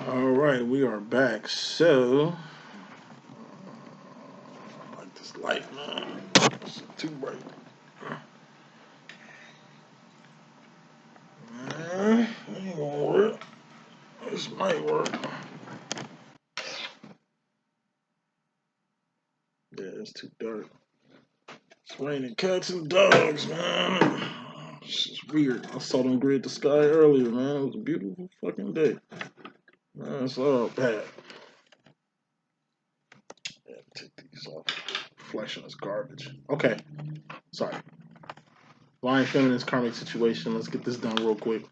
All right, we are back. So, I like this light, man. It's too bright. Ain't gonna work. This might work. Yeah, it's too dark. It's raining cats and dogs, man. It's just weird. I saw them grid the sky earlier, man. It was a beautiful fucking day. Man, it's all bad. Yeah, take these off. Reflection is garbage. Okay, sorry. Divine Feminine's karmic situation. Let's get this done real quick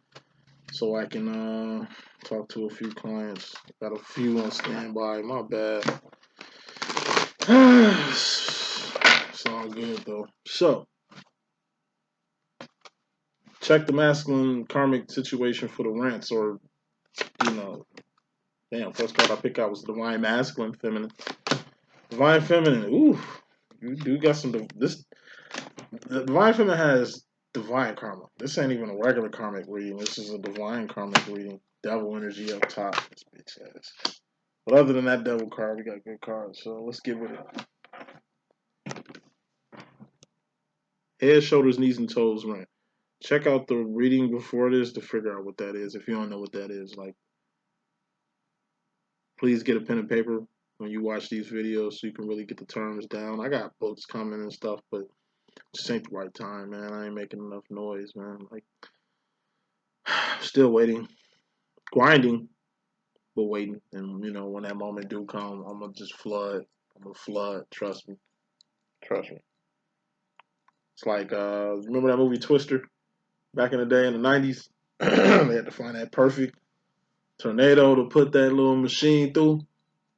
so I can talk to a few clients. Got a few on standby. My bad. It's all good though. So, check the masculine karmic situation for the rants, or damn. First card I picked out was Divine Masculine Feminine. Divine Feminine. Ooh, you do got some. The Divine Feminine has divine karma. This ain't even a regular karmic reading. This is a divine karmic reading. Devil energy up top. This bitch ass. But other than that devil card, we got good cards. So let's get with it. Head, shoulders, knees, and toes rant. Check out the reading before this to figure out what that is. If you don't know what that is, like, please get a pen and paper when you watch these videos so you can really get the terms down. I got books coming and stuff, but just ain't the right time, man. I ain't making enough noise, man. Like, still waiting, grinding, but waiting. And when that moment do come, I'm gonna just flood. I'm gonna flood. Trust me. Trust me. It's like, remember that movie Twister back in the day in the 90s? They had to find that perfect tornado to put that little machine through.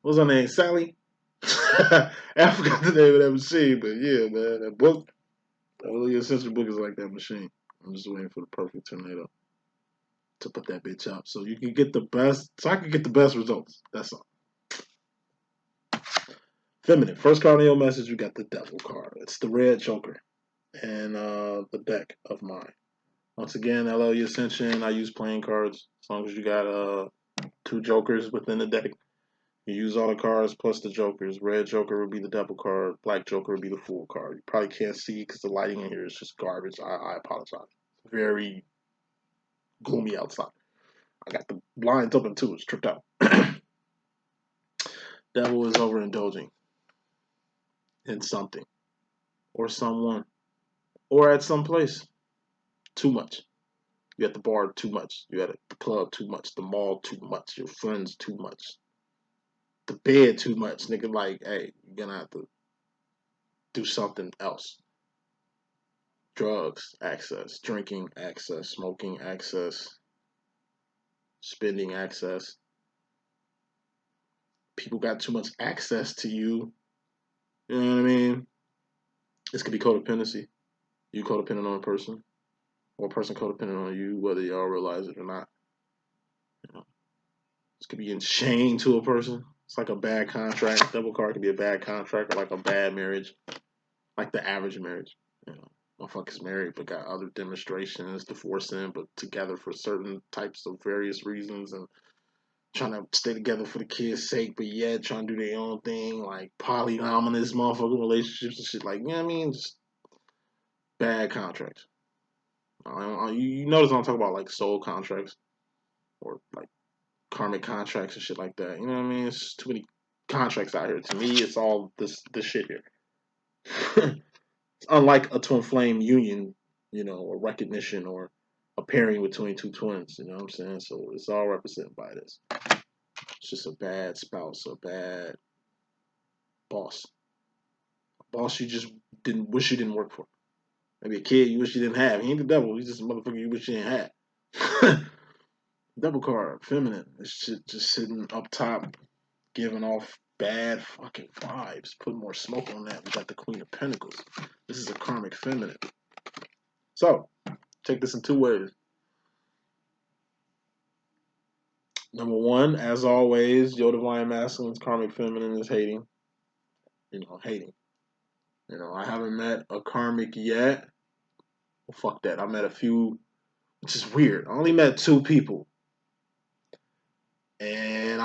What was her name? Sally? I forgot the name of that machine, but yeah, man, that book, that LLE.Ascension book is like that machine. I'm just waiting for the perfect tornado to put that bitch up so you can get the best, so I can get the best results. That's all. Feminine. First card in your message, you got the Devil card. It's the red Joker and the deck of mine. Once again, LLE.Ascension, I use playing cards. As long as you got 2 Jokers within the deck, you use all the cards plus the Jokers. Red Joker would be the Devil card. Black Joker would be the Fool card. You probably can't see because the lighting in here is just garbage. I apologize. Very gloomy outside. I got the blinds open too. It's tripped out. Devil is overindulging in something or someone or at some place. Too much. You at the bar too much. You at the club too much. The mall too much. Your friends too much. The bed too much. Nigga, like, hey, you're gonna have to do something else. Drugs, access. Drinking, access. Smoking, access. Spending, access. People got too much access to you. You know what I mean? This could be codependency. You codependent on a person, or a person codependent on you, whether y'all realize it or not. This could be in shame to a person. It's like a bad contract. Double card could be a bad contract, or like a bad marriage, like the average marriage. Motherfuckers married but got other demonstrations, divorcing, but together for certain types of various reasons, and trying to stay together for the kids' sake, but yet trying to do their own thing, like polyamorous motherfucking relationships and shit. Like, you know what I mean? Just bad contracts. You notice I'm talking about like soul contracts or like karmic contracts and shit like that. You know what I mean? It's too many contracts out here. To me, it's all this shit here. It's unlike a twin flame union, or recognition or a pairing between 2 twins. You know what I'm saying? So it's all represented by this. It's just a bad spouse, a bad boss, a boss you just didn't wish you didn't work for. Maybe a kid you wish you didn't have. He ain't the devil. He's just a motherfucker you wish you didn't have. Double card, feminine. This shit just sitting up top, giving off bad fucking vibes. Put more smoke on that. We got the Queen of Pentacles. This is a karmic feminine. So, take this in 2 ways. Number 1, as always, your divine masculine's karmic feminine is hating. Hating. I haven't met a karmic yet. Well, fuck that. I met a few, which is weird. I only met 2 people. And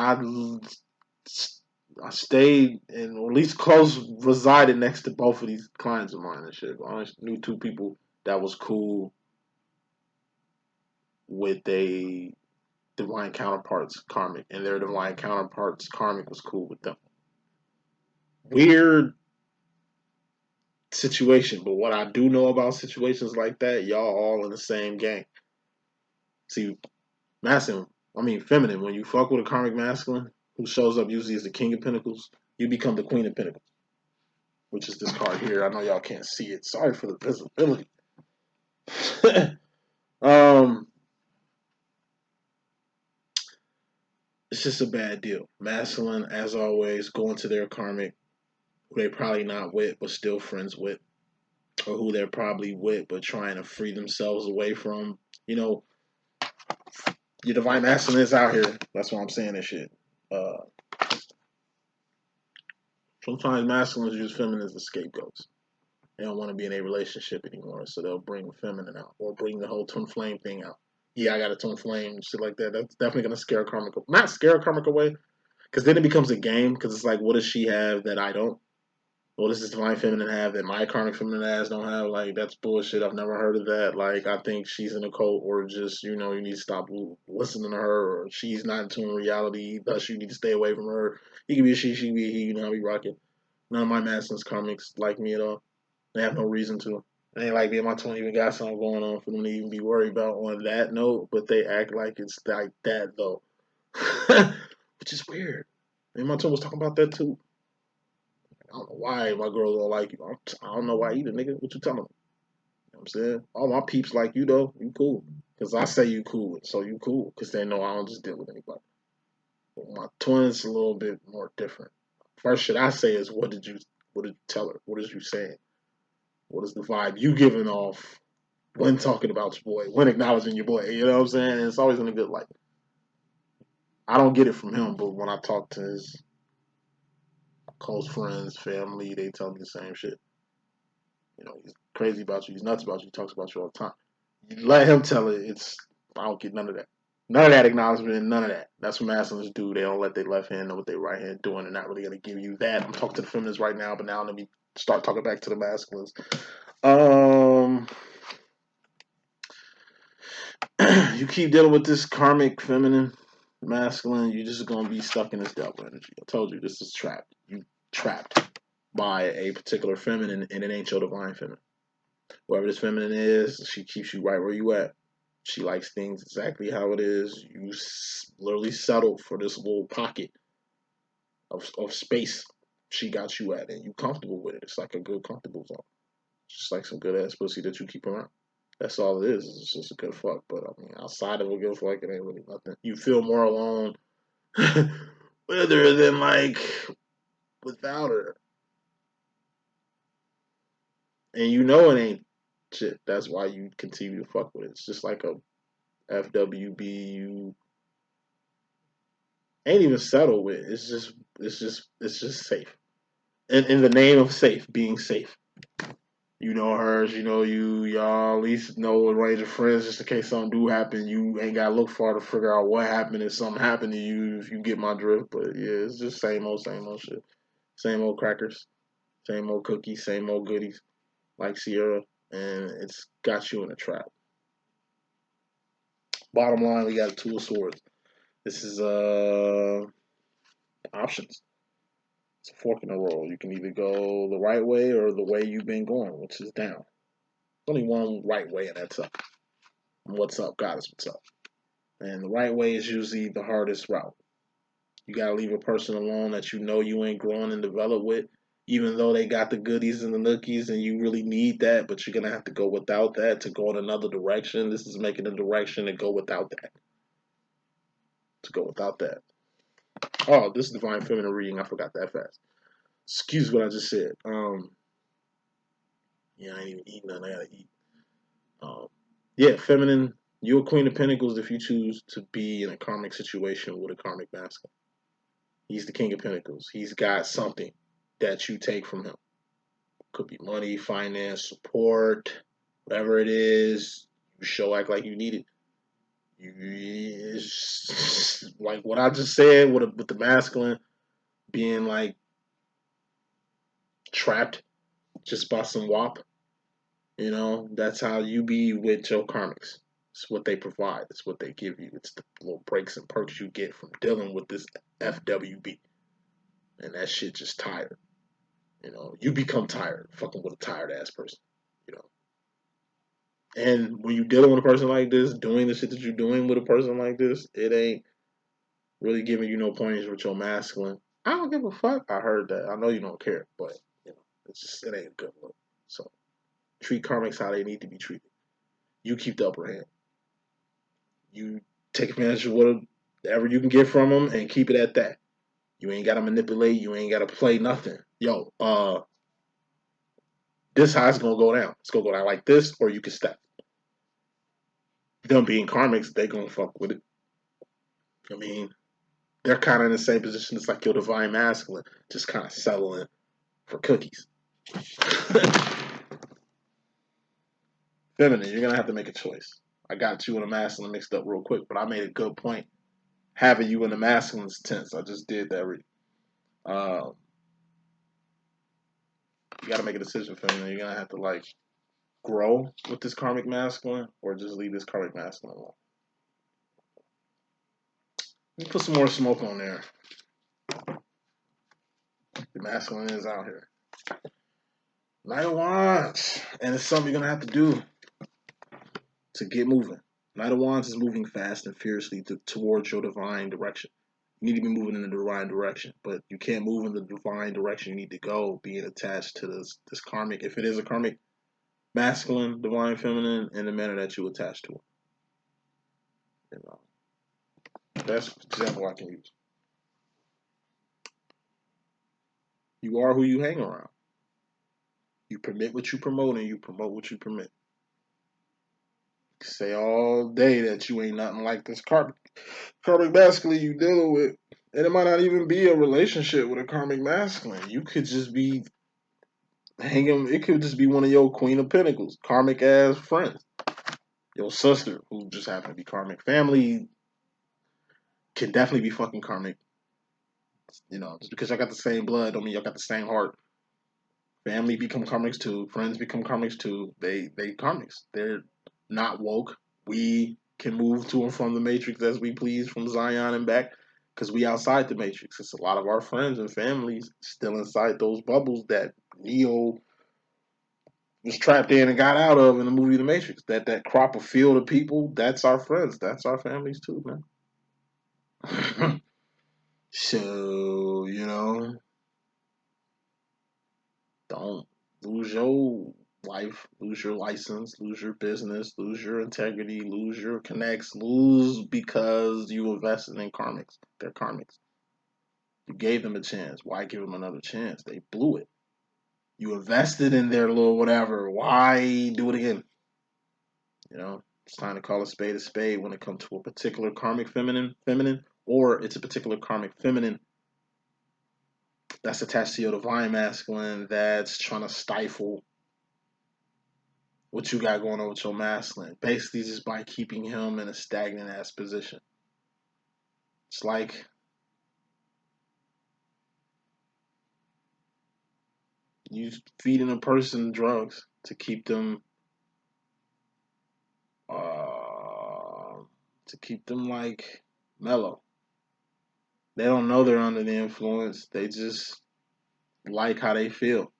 I stayed and or at least close resided next to both of these clients of mine and shit. I only knew two people that was cool with a divine counterparts karmic, and their divine counterparts karmic was cool with them. Weird situation, but what I do know about situations like that, y'all all in the same gang. See, feminine, when you fuck with a karmic masculine who shows up usually as the king of pentacles, you become the queen of pentacles, which is this card here. I know y'all can't see it. Sorry for the visibility. It's just a bad deal. Masculine, as always, going to their karmic, who they probably not with, but still friends with, or who they're probably with, but trying to free themselves away from. You know, your divine masculine is out here. That's why I'm saying this shit. Sometimes masculines use feminine as scapegoats. They don't want to be in a relationship anymore, so they'll bring the feminine out or bring the whole twin flame thing out. Yeah, I got a twin flame, shit like that. That's definitely gonna scare karmic. Not scare karmic away, because then it becomes a game. Because it's like, what does she have that I don't? What does this divine feminine have that my karmic feminine ass don't have? Like, that's bullshit. I've never heard of that. Like, I think she's in a cult, or just, you need to stop listening to her, or she's not in tune with reality, thus you need to stay away from her. He can be a she can be a he, you know how we rock it. None of my masculines karmics like me at all. They have no reason to. It ain't like me and my twin even got something going on for them to even be worried about on that note, but they act like it's like that, though. Which is weird. And my twin was talking about that, too. I don't know why my girls don't like you. I don't know why either, nigga. What you telling me? You know what I'm saying? All my peeps like you, though. You cool. Because I say you cool, so you cool. Because they know I don't just deal with anybody. But my twin's a little bit more different. First shit I say is, what did you tell her? What is you saying? What is the vibe you giving off when talking about your boy, when acknowledging your boy? You know what I'm saying? And it's always in a good light. I don't get it from him, but when I talk to his close friends, family, they tell me the same shit. He's crazy about you. He's nuts about you. He talks about you all the time. You let him tell it. I don't get none of that. None of that acknowledgement. None of that. That's what masculines do. They don't let their left hand know what their right hand doing. They're not really gonna give you that. I'm talking to the feminists right now, but now let me start talking back to the masculines. You keep dealing with this karmic feminine, masculine, you're just gonna be stuck in this devil energy. I told you this is trapped. You trapped by a particular feminine, and it ain't your divine feminine. Whoever this feminine is, she keeps you right where you at. She likes things exactly how it is. You literally settled for this little pocket of space she got you at, and you comfortable with it. It's like a good comfortable zone. It's just like some good ass pussy that you keep around. That's all it is. It's just a good fuck. But I mean, outside of a good fuck, it ain't really nothing. You feel more alone with her than like without her. And it ain't shit. That's why you continue to fuck with it. It's just like a FWB. You ain't even settled with. It's just safe. In the name of safe, being safe. You know hers, y'all at least know a range of friends just in case something do happen. You ain't gotta look far to figure out what happened if something happened to you, if you get my drift. But yeah, it's just same old shit. Same old crackers, same old cookies, same old goodies, like Sierra, and it's got you in a trap. Bottom line, we got two of swords. This is options. It's a fork in the road. You can either go the right way or the way you've been going, which is down. Only one right way, and that's up. And what's up, goddess, what's up? And the right way is usually the hardest route. You gotta leave a person alone that you ain't growing and develop with, even though they got the goodies and the nookies and you really need that, but you're gonna have to go without that to go in another direction. This is making a direction to go without that. To go without that. Oh, this is divine feminine reading. I forgot that fast. Excuse what I just said. Yeah, I ain't even eating nothing. I gotta eat. Yeah, feminine. You're a queen of pentacles if you choose to be in a karmic situation with a karmic masculine. He's the king of pentacles. He's got something that you take from him. Could be money, finance, support, whatever it is. You act like you need it. like what I just said with the masculine being like trapped just by some WAP. That's how you be with your karmics. It's what they provide. It's what they give you. It's the little breaks and perks you get from dealing with this FWB. And that shit just tired. You become tired fucking with a tired ass person. You know. And when you dealing with a person like this, doing the shit that you're doing with a person like this, it ain't really giving you no pointers with your masculine. I don't give a fuck. I heard that. I know you don't care, but it ain't a good look. So treat karmics how they need to be treated. You keep the upper hand. You take advantage of whatever you can get from them and keep it at that. You ain't gotta manipulate. You ain't gotta play nothing. Yo, this how it's gonna go down. It's gonna go down like this, or you can step. Them being karmics, they gonna fuck with it. I mean, they're kind of in the same position as like your divine masculine, just kind of settling for cookies. Feminine, you're gonna have to make a choice. I got you and the masculine mixed up real quick, but I made a good point having you in the masculine's tense. I just did that. You got to make a decision, feminine. You're gonna have to like grow with this karmic masculine, or just leave this karmic masculine alone. Let me put some more smoke on there. The masculine is out here. Knight of Wands, and it's something you're gonna have to do to get moving. Knight of Wands is moving fast and fiercely towards your divine direction. You need to be moving in the divine direction, but you can't move in the divine direction you need to go being attached to this karmic. If it is a karmic masculine, divine feminine, in the manner that you attach to it. Best example I can use. You are who you hang around. You permit what you promote, and you promote what you permit. You say all day that you ain't nothing like this karmic masculine you dealing with. And it might not even be a relationship with a karmic masculine. You could just be hanging, it could just be one of your Queen of Pentacles, karmic ass friends. Your sister, who just happen to be karmic. Family can definitely be fucking karmic. Just because y'all got the same blood don't mean y'all got the same heart. Family become karmics too. Friends become karmics too. They karmics. They're not woke. We can move to and from the matrix as we please from Zion and back because we outside the matrix. It's a lot of our friends and families still inside those bubbles that Neo was trapped in and got out of in the movie The Matrix. That crop of field of people, that's our friends. That's our families too, man. So, don't lose your life, lose your license, lose your business, lose your integrity, lose your connects, lose because you invested in karmics. They're karmics. You gave them a chance. Why give them another chance? They blew it. You invested in their little whatever. Why do it again? It's time to call a spade when it comes to a particular karmic feminine, or it's a particular karmic feminine that's attached to your divine masculine that's trying to stifle what you got going on with your masculine. Basically, just by keeping him in a stagnant ass position. It's like you feeding a person drugs to keep them, like mellow. They don't know they're under the influence. They just like how they feel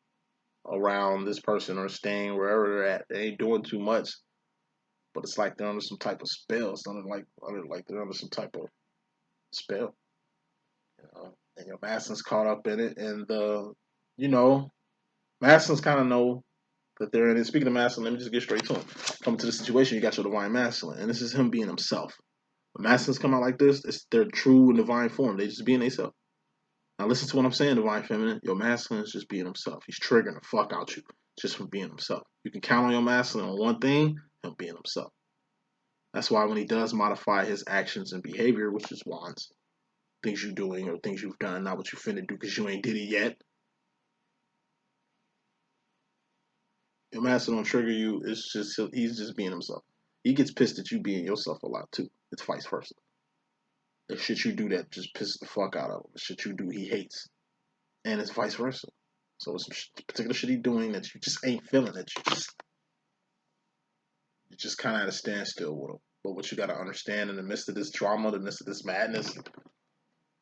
around this person or staying wherever they're at. They ain't doing too much, but it's like they're under some type of spell. It's like they're under some type of spell. And your masculine's caught up in it, and masculines kind of know that they're in it. Speaking of masculine, let me just get straight to him. Coming to the situation, you got your divine masculine, and this is him being himself. When masculines come out like this, it's their true and divine form. They just being themselves. Now listen to what I'm saying, divine feminine. Your masculine is just being himself. He's triggering the fuck out you just from being himself. You can count on your masculine on one thing, him being himself. That's why when he does modify his actions and behavior, which is wands, things you're doing or things you've done, not what you finna do because you ain't did it yet. Your master don't trigger you. It's just he's just being himself. He gets pissed at you being yourself a lot too. It's vice versa. The shit you do that just pisses the fuck out of him. The shit you do he hates. And it's vice versa. So it's some particular shit he doing that you just ain't feeling, that you just kind of at a standstill with him. But what you got to understand, in the midst of this drama, the midst of this madness,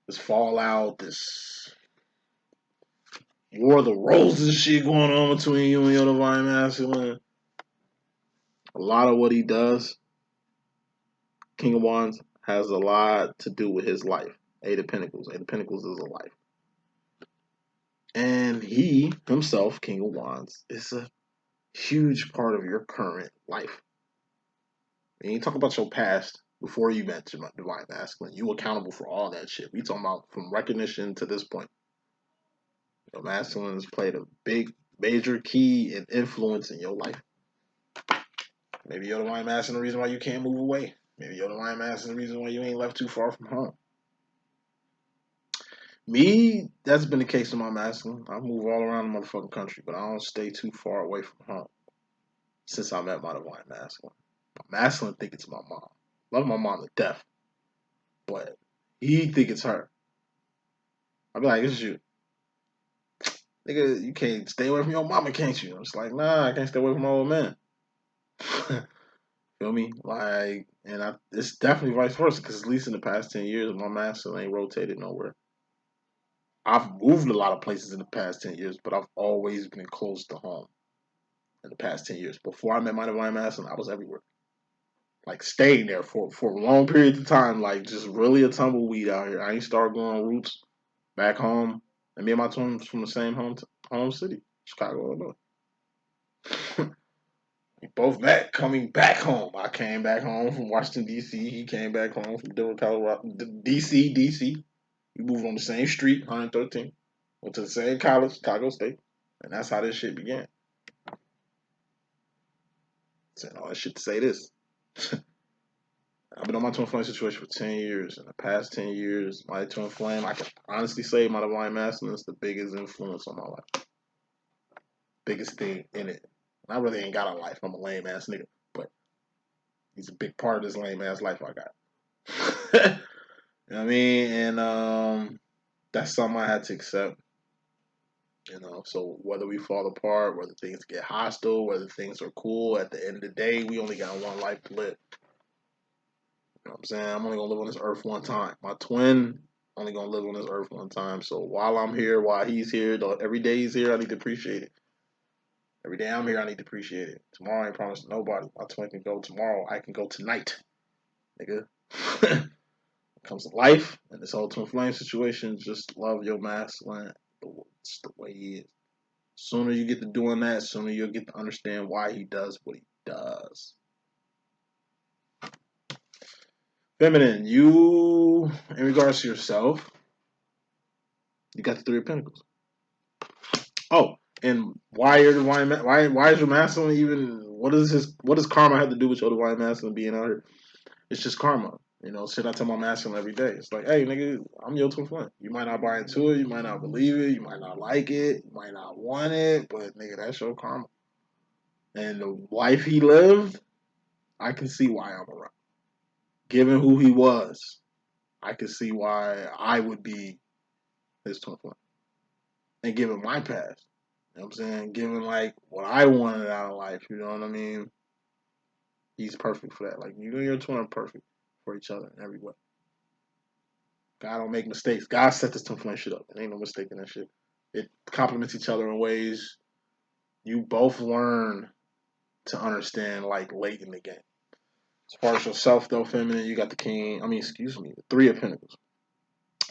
this fallout, this war of the roses shit going on between you and your divine masculine, a lot of what he does, King of Wands, has a lot to do with his life. Eight of Pentacles. Eight of Pentacles is a life. And he himself, King of Wands, is a huge part of your current life. And you talk about your past before you met your divine masculine. You accountable for all that shit. We talking about from recognition to this point. Your masculine has played a big, major key and influence in your life. Maybe your divine masculine the reason why you can't move away. Maybe your divine masculine the reason why you ain't left too far from home. Me, that's been the case with my masculine. I move all around the motherfucking country, but I don't stay too far away from home since I met my divine masculine. My masculine think it's my mom. Love my mom to death, but he think it's her. I be like, it's you. Nigga, you can't stay away from your mama, can't you? I'm just like, nah, I can't stay away from my old man. Feel me? Like, and it's definitely vice versa, because at least in the past 10 years, my masculine ain't rotated nowhere. I've moved a lot of places in the past 10 years, but I've always been close to home in the past 10 years. Before I met my divine masculine, I was everywhere. Like, staying there for long periods of time, like, just really a tumbleweed out here. I ain't started going roots back home. And me and my twins from the same home city, Chicago, Illinois. We both met coming back home. I came back home from Washington, D.C. He came back home from Denver, Colorado. D.C. We moved on the same street, 113. Went to the same college, Chicago State. And that's how this shit began. Saying all that shit to say this. I've been on my twin flame situation for 10 years. In the past 10 years, my twin flame, I can honestly say my divine masculine is the biggest influence on my life. Biggest thing in it. I really ain't got a life. I'm a lame ass nigga. But he's a big part of this lame ass life I got. You know what I mean? And that's something I had to accept. You know, so whether we fall apart, whether things get hostile, whether things are cool, at the end of the day, we only got one life to live. You know what I'm saying? I'm only gonna live on this earth one time. My twin only gonna live on this earth one time. So while I'm here, while he's here, every day he's here, I need to appreciate it. Every day I'm here, I need to appreciate it. Tomorrow I ain't promised to nobody. My twin can go tomorrow. I can go tonight. Nigga. When it comes to life and this whole twin flame situation, just love your masculine. It's the way he is. Sooner you get to doing that, sooner you'll get to understand why he does what he does. Feminine, you, in regards to yourself, you got the Three of Pentacles. Oh, and why is your masculine even? What does karma have to do with your divine masculine being out here? It's just karma. You know, shit I tell my masculine every day. It's like, hey, nigga, I'm your twin flame. You might not buy into it, you might not believe it, you might not like it, you might not want it, but nigga, that's your karma. And the life he lived, I can see why I'm around. Given who he was, I can see why I would be his twin flame. And given my past, you know what I'm saying? Given like what I wanted out of life, you know what I mean? He's perfect for that. Like you and your twin are perfect for each other in every way. God don't make mistakes. God set this twin flame shit up. There ain't no mistake in that shit. It complements each other in ways you both learn to understand like late in the game. As far as yourself though, feminine, you got the the Three of Pentacles.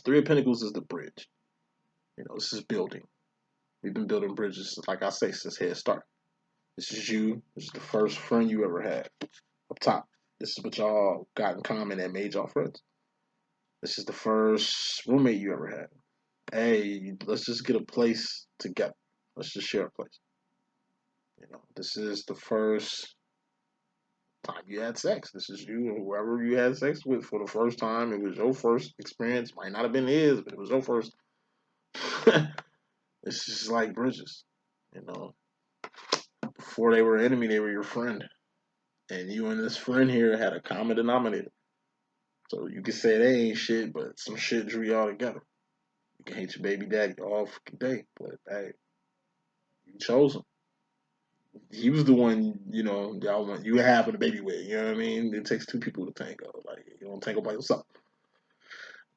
Three of Pentacles is the bridge. You know, this is building. We've been building bridges, like I say, since Head Start. This is you. This is the first friend you ever had. Up top. This is what y'all got in common that made y'all friends. This is the first roommate you ever had. Hey, let's just get a place together. Let's just share a place. You know, this is the first time you had sex. This is you and whoever you had sex with for the first time. It was your first experience. Might not have been his, but it was your first. It's just like bridges. You know, before they were enemy, they were your friend. And you and this friend here had a common denominator. So you can say they ain't shit, but some shit drew y'all together. You can hate your baby daddy all fucking day, but hey, you chose him. He was the one, y'all want you having a baby with. You know what I mean? It takes two people to tango. Like you don't tango by yourself,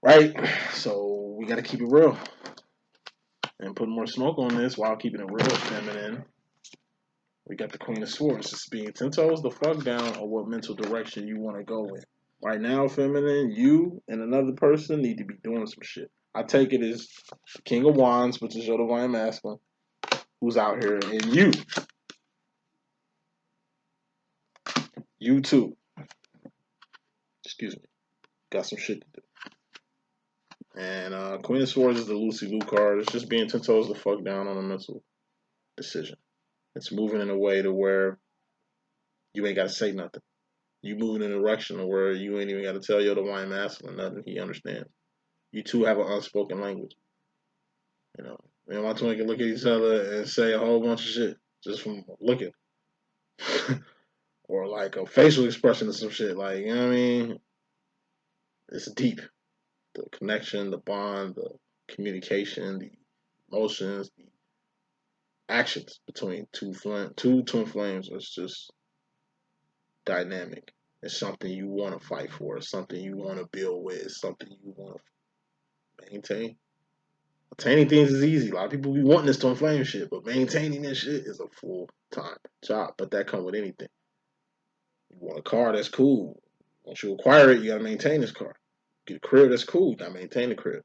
right? So we got to keep it real and put more smoke on this while keeping it real, feminine. We got the Queen of Swords. Just being 10 toes the fuck down on what mental direction you want to go in. Right now, feminine, you and another person need to be doing some shit. I take it as the King of Wands, which is your divine masculine, who's out here, and you too. Excuse me. Got some shit to do. And Queen of Swords is the Lucy Lou card. It's just being 10 toes the fuck down on a mental decision. It's moving in a way to where you ain't got to say nothing. You moving in a direction where you ain't even got to tell your divine masculine nothing. He understands. You two have an unspoken language. You know, me and my twin can look at each other and say a whole bunch of shit just from looking. Or like a facial expression of some shit. Like, you know what I mean? It's deep. The connection, the bond, the communication, the emotions, the actions between two twin flames is just dynamic. It's something you want to fight for. It's something you want to build with. It's something you want to maintain. Attaining things is easy. A lot of people be wanting this twin flame shit, but maintaining this shit is a full-time job. But that comes with anything. You want a car, that's cool. Once you acquire it, you gotta maintain this car. Get a crib, that's cool. You gotta maintain the crib.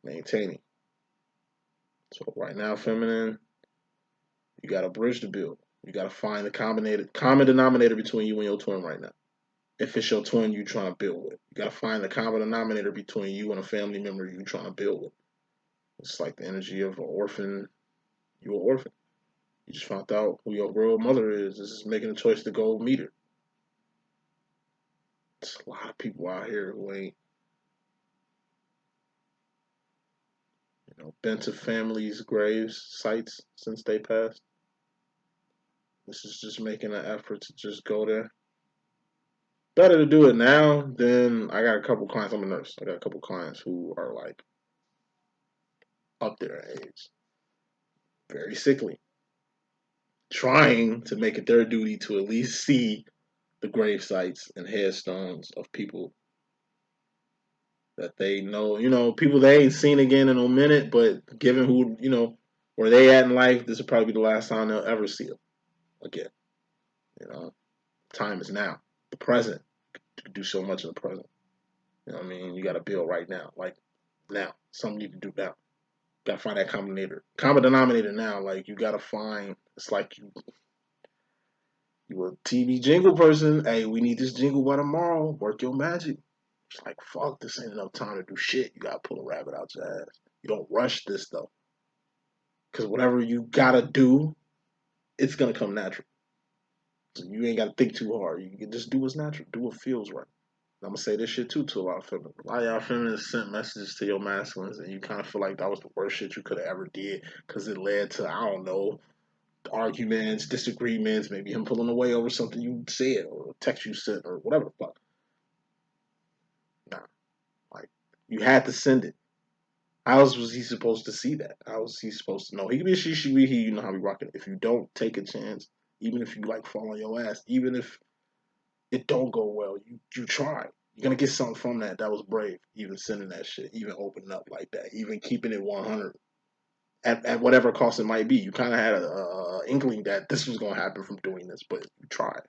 Maintaining. So right now, feminine, you got a bridge to build. You got to find the common denominator between you and your twin right now. If it's your twin you trying to build with, you got to find the common denominator between you and a family member you trying to build with. It's like the energy of an orphan. You an orphan. You just found out who your real mother is. This is making a choice to go meet her. There's a lot of people out here who ain't, been to families' graves, sites since they passed. This is just making an effort to just go there. Better to do it now than I got a couple clients. I'm a nurse. I got a couple clients who are like up there in age, very sickly, trying to make it their duty to at least see the grave sites and headstones of people that they know, people they ain't seen again in a minute, but given where they at in life, this will probably be the last time they'll ever see them again. Time is now. The present. You can do so much in the present. You know what I mean? You got to build right now. Like now. Something you can do now. Gotta find that common denominator now. Like you gotta find. It's like you a TV jingle person. Hey, we need this jingle by tomorrow. Work your magic. It's like fuck. This ain't enough time to do shit. You gotta pull a rabbit out your ass. You don't rush this though, because whatever you gotta do, it's gonna come natural. So you ain't gotta think too hard. You can just do what's natural. Do what feels right. I'm gonna say this shit too to a lot of feminists. A lot of y'all feminists sent messages to your masculines, and you kind of feel like that was the worst shit you could have ever did because it led to I don't know arguments, disagreements, maybe him pulling away over something you said or a text you sent or whatever the fuck. Nah, like you had to send it. How else was he supposed to see that? How was he supposed to know? He be she be he. You know how we rocking. If you don't take a chance, even if you like fall on your ass, even if it don't go well, you try. You're gonna get something from that. That was brave. Even sending that shit, even opening up like that, even keeping it 100 at whatever cost it might be. You kind of had a inkling that this was gonna happen from doing this, but you tried.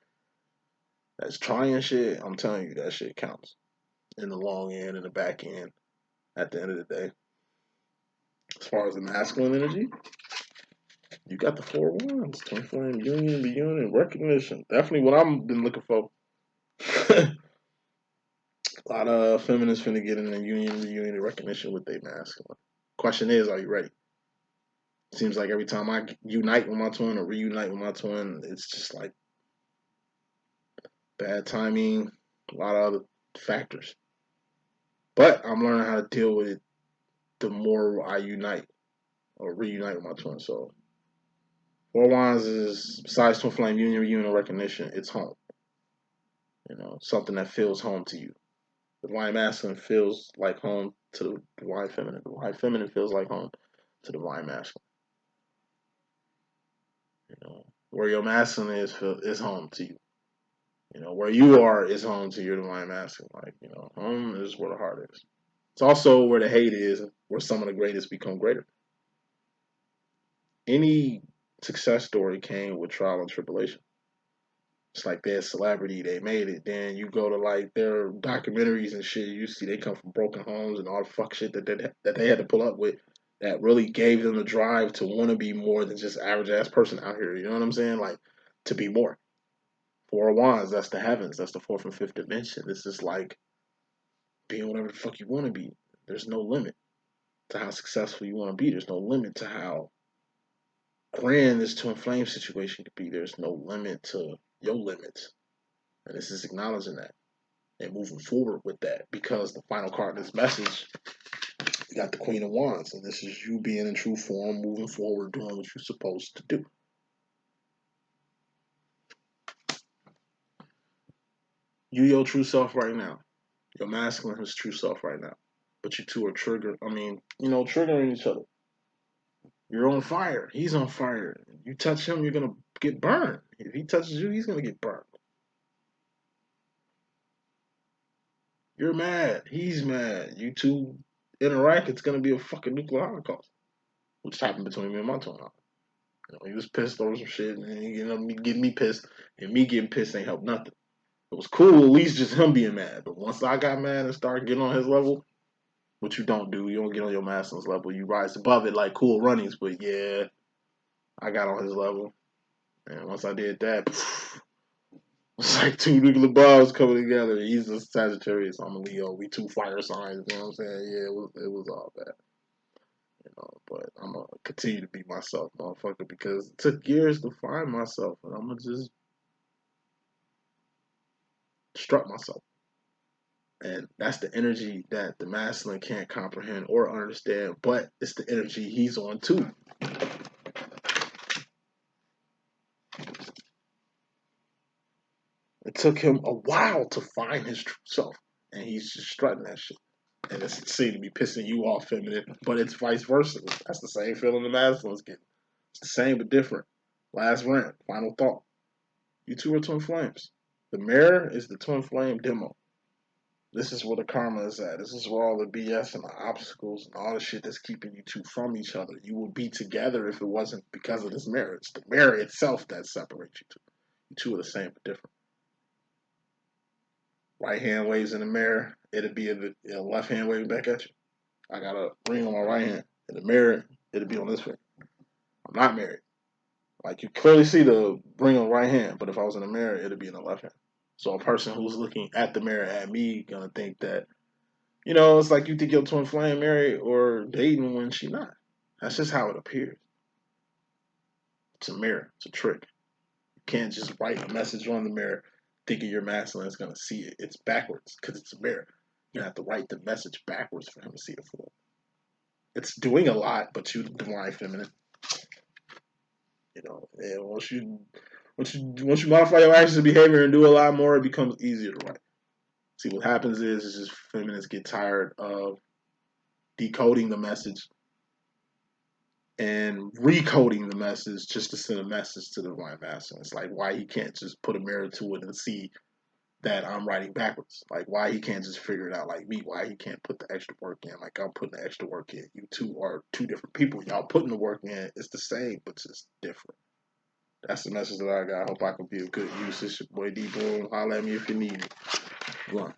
That's trying shit. I'm telling you, that shit counts in the long end and the back end. At the end of the day, as far as the masculine energy, you got the 4 wands, twin flame, union, reunion, recognition. Definitely what I've been looking for. A lot of feminists finna get in the union, reunion, and recognition with their masculine. Question is, are you ready? Seems like every time I unite with my twin or reunite with my twin, it's just like bad timing, a lot of other factors. But I'm learning how to deal with it the more I unite or reunite with my twin. So 4 wands is besides twin flame union, reunion, recognition, it's home. Something that feels home to you. The divine masculine feels like home to the divine feminine. The divine feminine feels like home to the divine masculine. You know, where your masculine is home to you. You know, where you are is home to your divine masculine. Like, you know, home is where the heart is. It's also where the hate is, where some of the greatest become greater. Any success story came with trial and tribulation. It's like they're a celebrity, they made it. Then you go to like their documentaries and shit, you see they come from broken homes and all the fuck shit that they had to pull up with that really gave them the drive to want to be more than just average ass person out here. You know what I'm saying? Like to be more. Four of Wands, that's the heavens, that's the fourth and fifth dimension. This is like being whatever the fuck you want to be. There's no limit to how successful you want to be. There's no limit to how grand this twin flame situation could be. There's no limit to your limits. And this is acknowledging that and moving forward with that, because the final card in this message, you got the Queen of Wands, and this is you being in true form, moving forward, doing what you're supposed to do. You your true self right now. Your masculine is true self right now. But you two are triggering each other. You're on fire. He's on fire. You touch him, you're gonna get burned. If he touches you, he's gonna get burned. You're mad. He's mad. You two interact, it's gonna be a fucking nuclear holocaust. Which happened between me and my twin. You know, he was pissed over some shit, and me getting me pissed, and me getting pissed ain't helped nothing. It was cool, at least just him being mad. But once I got mad and started getting on his level, which you don't do, you don't get on your masculine's level. You rise above it like Cool Runnings. But yeah, I got on his level, and once I did that, it's like two nuclear bombs coming together. He's a Sagittarius, I'm a Leo. We two fire signs. You know what I'm saying? Yeah, it was all bad. You know, but I'm gonna continue to be myself, motherfucker, because it took years to find myself, and I'm gonna just strut myself. And that's the energy that the masculine can't comprehend or understand, but it's the energy he's on too. It took him a while to find his true self, and he's just strutting that shit. And it seems to be pissing you off, feminine, but it's vice versa. That's the same feeling the masculine's getting. It's the same but different. Last rant, final thought. You two are twin flames. The mirror is the twin flame demo. This is where the karma is at. This is where all the BS and the obstacles and all the shit that's keeping you two from each other. You would be together if it wasn't because of this mirror. It's the mirror itself that separates you two. You two are the same but different. Right hand waves in the mirror, it'll be the left hand waving back at you. I got a ring on my right hand. In the mirror, it'll be on this finger. I'm not married. Like you clearly see the ring on the right hand, but if I was in the mirror, it'll be in the left hand. So a person who's looking at the mirror at me gonna think that, it's like you think your twin flame married or dating when she not. That's just how it appears. It's a mirror. It's a trick. You can't just write a message on the mirror thinking your masculine is gonna see it. It's backwards because it's a mirror. You have to write the message backwards for him to see it full. It's doing a lot, but you the divine feminine. And once you modify your actions and behavior and do a lot more, it becomes easier to write. See, what happens is just feminists get tired of decoding the message and recoding the message just to send a message to the divine masculine. It's like why he can't just put a mirror to it and see that I'm writing backwards. Like why he can't just figure it out like me. Why he can't put the extra work in like I'm putting the extra work in. You two are two different people. Y'all putting the work in. It's the same, but just different. That's the message that I got. I hope I can be of good use. It's your boy D.Boom. Holler at me if you need me. One.